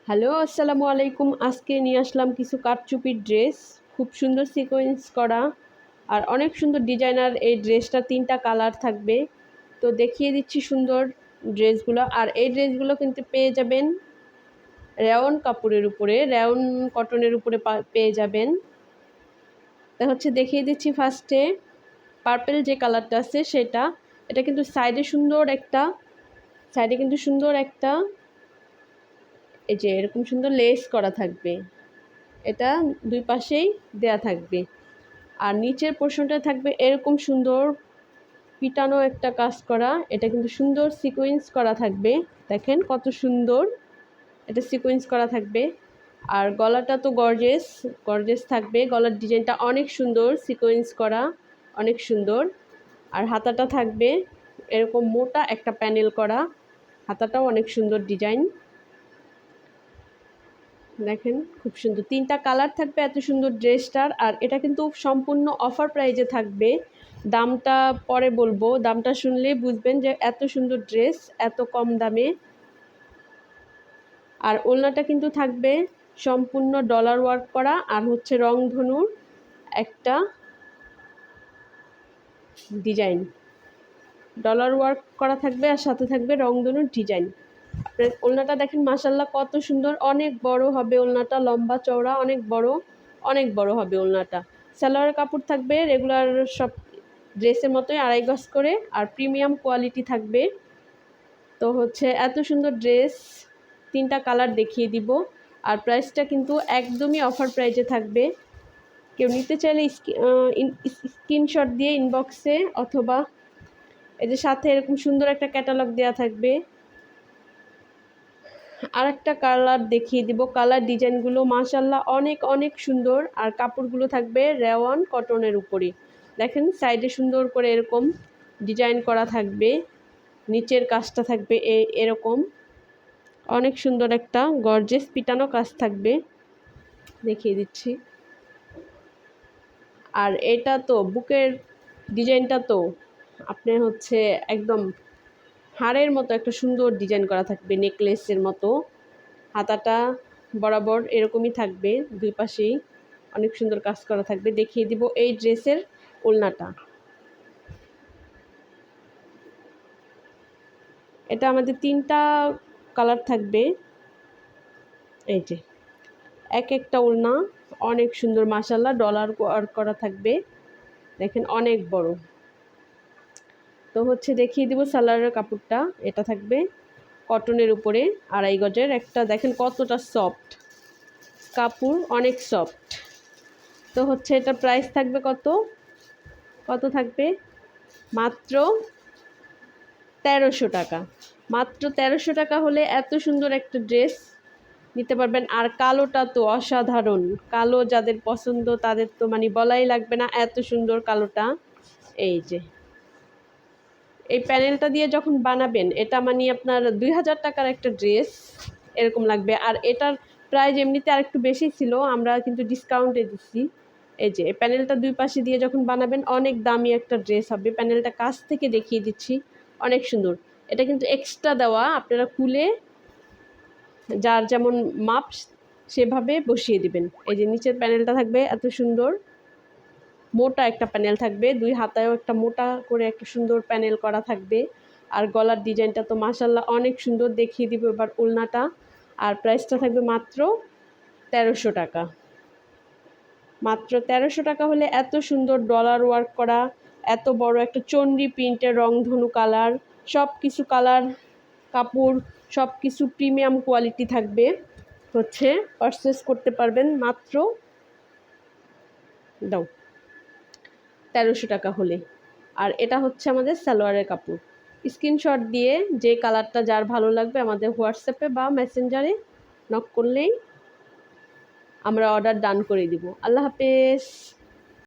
Hello, আসসালামু আলাইকুম। আজকে নিয়ে আসলাম কিছু কারচুপির ড্রেস, খুব সুন্দর সিকোয়েন্স করা আর অনেক সুন্দর ডিজাইনার। এই ড্রেসটা 3টা কালার থাকবে, তো দেখিয়ে দিচ্ছি সুন্দর ড্রেসগুলো। আর এই ড্রেসগুলো কিন্তু পেয়ে যাবেন রেয়ন কাপড়ের উপরে, রেয়ন কটনের উপরে পেয়ে যাবেন। তা হচ্ছে দেখিয়ে দিচ্ছি ফার্স্টে পার্পেল যে কালারটা আছে সেটা। এটা কিন্তু সাইডে কিন্তু সুন্দর একটা এই যে এরকম সুন্দর লেস করা থাকবে, এটা দুই পাশেই দেয়া থাকবে। আর নিচের পোর্শনটা থাকবে এরকম সুন্দর পিটানো একটা কাজ করা, এটা কিন্তু সুন্দর সিকোয়েন্স করা থাকবে। দেখেন কত সুন্দর এটা সিকোয়েন্স করা থাকবে। আর গলাটা তো গর্জেস গর্জেস থাকবে, গলার ডিজাইনটা অনেক সুন্দর সিকোয়েন্স করা, অনেক সুন্দর। আর হাতাটা থাকবে এরকম মোটা একটা প্যানেল করা, হাতাটাও অনেক সুন্দর ডিজাইন। দেখেন খুব সুন্দর 3টা কালার থাকবে এত সুন্দর ড্রেসটার। আর এটা কিন্তু সম্পূর্ণ অফার প্রাইজে থাকবে, দামটা পরে বলবো, দামটা শুনলেই বুঝবেন যে এত সুন্দর ড্রেস এত কম দামে। আর ওড়নাটা কিন্তু থাকবে সম্পূর্ণ ডলার ওয়ার্ক করা, আর হচ্ছে রংধনুর একটা ডিজাইন, ডলার ওয়ার্ক করা থাকবে আর সাথে থাকবে রংধনুর ডিজাইন। আপনার ওড়নাটা দেখেন মাশাল্লাহ কত সুন্দর, অনেক বড় হবে ওড়নাটা, লম্বা চওড়া অনেক বড় হবে ওড়নাটা। সালোয়ারের কাপড় থাকবে রেগুলার সব ড্রেসের মতোই 2.5 গজ করে, আর প্রিমিয়াম কোয়ালিটি থাকবে। তো হচ্ছে এত সুন্দর ড্রেস 3টা কালার দেখিয়ে দিব। আর প্রাইসটা কিন্তু একদমই অফার প্রাইজে থাকবে। কেউ নিতে চাইলে স্ক্রিনশট দিয়ে ইনবক্সে, অথবা এই যে সাথে এরকম সুন্দর একটা ক্যাটালগ দেওয়া থাকবে। আর একটা কালার দেখিয়ে দিব, কালার ডিজাইনগুলো মাশাল্লাহ অনেক সুন্দর। আর কাপড়গুলো থাকবে রেওয়ান কটনের উপরে। দেখেন সাইডে সুন্দর করে এরকম ডিজাইন করা থাকবে, নিচের কাজটা থাকবে এরকম অনেক সুন্দর একটা গর্জেস পিটানো কাজ থাকবে, দেখিয়ে দিচ্ছি। আর এটা তো বুকের ডিজাইনটা তো আপনার হচ্ছে একদম হাড়ের মতো একটা সুন্দর ডিজাইন করা থাকবে, নেকলেসের মতো। হাতাটা বরাবর এরকমই থাকবে, দুই পাশেই অনেক সুন্দর কাজ করা থাকবে। দেখিয়ে দিব এই ড্রেসের ওড়নাটা। এটা আমাদের 3টা কালার থাকবে, এই যে এক একটা ওড়না অনেক সুন্দর মাশাল্লাহ, ডলার ওয়ার্ক করা থাকবে, দেখেন অনেক বড়। তো হচ্ছে দেখিয়ে দিব সালোয়ারের কাপড়টা, এটা থাকবে কটনের উপরে 2.5 গজের একটা, দেখেন কতটা সফট কাপড়, অনেক সফট। তো হচ্ছে এটা প্রাইস থাকবে কত থাকবে মাত্র 1300 টাকা। মাত্র 1300 টাকা হলে এত সুন্দর একটা ড্রেস নিতে পারবেন। আর কালোটা তো অসাধারণ, কালো যাদের পছন্দ তাদের তো মানে বলাই লাগবে না, এত সুন্দর কালোটা। এই যে এই প্যানেলটা দিয়ে যখন বানাবেন এটা মানে আপনার 2000 টাকার একটা ড্রেস এরকম লাগবে। আর এটার প্রাইস এমনিতে আর একটু বেশি ছিল, আমরা কিন্তু ডিসকাউন্টে দিচ্ছি। এই যে এই প্যানেলটা দুই পাশে দিয়ে যখন বানাবেন অনেক দামি একটা ড্রেস হবে। প্যানেলটা কাছ থেকে দেখিয়ে দিচ্ছি, অনেক সুন্দর। এটা কিন্তু এক্সট্রা দেওয়া, আপনারা খুলে যার যেমন মাপ সেভাবে বসিয়ে দিবেন। এই যে নিচের প্যানেলটা থাকবে এত সুন্দর, মোটা একটা প্যানেল থাকবে, দুই হাতায়ও একটা মোটা করে একটা সুন্দর প্যানেল করা থাকবে। আর গলার ডিজাইনটা তো মাশাল্লাহ অনেক সুন্দর, দেখিয়ে দিব এবার ওড়নাটা। আর প্রাইসটা থাকবে মাত্র 1300 টাকা। মাত্র 1300 টাকা হলে এত সুন্দর ডলার ওয়ার্ক করা, এত বড় একটা চন্ডী প্রিন্টের রংধনু কালার, সব কিছু কালার কাপড় সব কিছু প্রিমিয়াম কোয়ালিটি থাকবে। হচ্ছে পারচেস করতে পারবেন মাত্র 1300 টাকা হলে। আর এটা হচ্ছে আমাদের সালোয়ারের কাপড়। স্ক্রিনশট দিয়ে যে কালারটা যার ভালো লাগবে আমাদের হোয়াটসঅ্যাপে বা মেসেঞ্জারে নক করলেই আমরা অর্ডার ডান করে দিব। আল্লাহ হাফেজ।